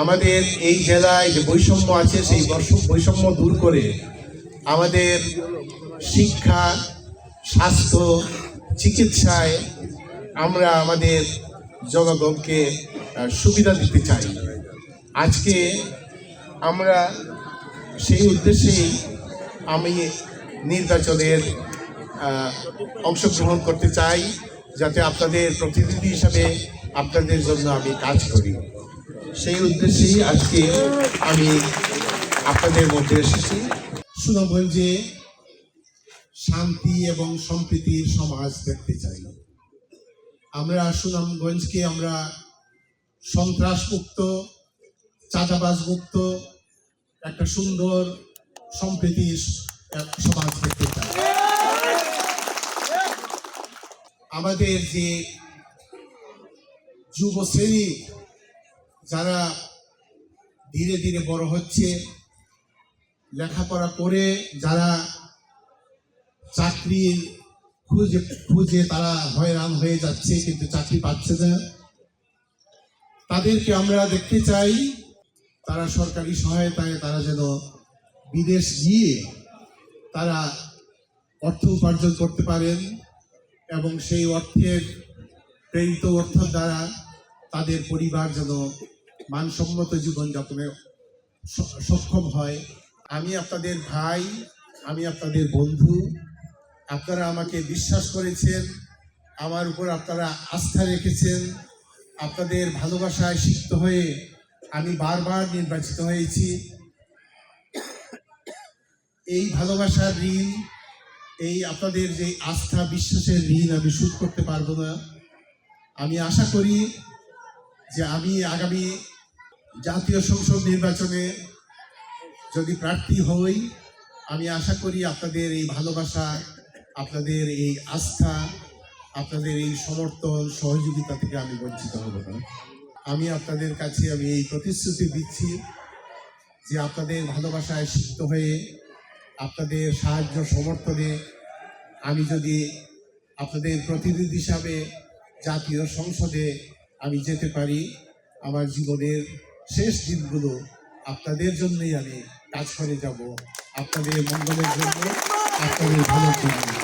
আমাদের এই জেলায় যে বৈষম্য আছে সেই বৈষম্য দূর করে আমাদের শিক্ষা, স্বাস্থ্য, চিকিৎসায় আমরা আমাদের জনগণকে সুবিধা দিতে চাই। আজকে আমরা সেই উদ্দেশ্যেই আমি নির্বাচনের অংশগ্রহণ করতে চাই, যাতে আপনাদের প্রতিনিধি হিসাবে আপনাদের জন্য আমি কাজ করি। সেই উদ্দেশ্যেই আজকে আমি আপনাদের মধ্যে এসেছি। সুনামগঞ্জে শান্তি এবং সম্প্রীতির সমাজ দেখতে চাই। আমরা সুনামগঞ্জকে আমরা সন্ত্রাসমুক্ত, চাঁদাবাজ মুক্ত একটা সুন্দর সম্প্রীতির সমাজ দেখতে চাই। আমাদের যে যুব শ্রেণী যারা ধীরে ধীরে বড় হচ্ছে, লেখাপড়া করে যারা চাকরির খুঁজে তারা হয়রান হয়ে যাচ্ছে, কিন্তু চাকরি পাচ্ছে না, তাদেরকে আমরা দেখতে চাই তারা সরকারি সহায়তায় তারা যেন বিদেশ গিয়ে তারা অর্থ উপার্জন করতে পারেন এবং সেই প্রেরিত অর্থ দ্বারা তাদের পরিবার যেন মানসম্মত জীবনযাপনে সক্ষম হয়। আমি আপনাদের ভাই, আমি আপনাদের বন্ধু। আপনারা আমাকে বিশ্বাস করেছেন, আমার উপর আপনারা আস্থা রেখেছেন। আপনাদের ভালোবাসায় সিক্ত হয়ে আমি বারবার নির্বাচিত হয়েছি। এই ভালোবাসার ঋণ, এই আপনাদের যে আস্থা বিশ্বাসের ঋণ আমি শোধ করতে পারবো না। আমি আশা করি যে আমি আগামী জাতীয় সংসদ নির্বাচনে যদি প্রার্থী হই, আমি আশা করি আপনাদের এই ভালোবাসা, আপনাদের এই আস্থা, আপনাদের এই সমর্থন, সহযোগিতা থেকে আমি বঞ্চিত হব না। আমি আপনাদের কাছে আমি এই প্রতিশ্রুতি দিচ্ছি যে আপনাদের ভালোবাসায় সিক্ত হয়ে, আপনাদের সাহায্য সমর্থনে আমি যদি আপনাদের প্রতিনিধি হিসাবে জাতীয় সংসদে আমি যেতে পারি, আমার জীবনের শেষ দিনগুলো আপনাদের জন্যই আমি কাজ করে যাব, আপনাদের মঙ্গলের জন্য, আপনাদের ভালোর জন্য।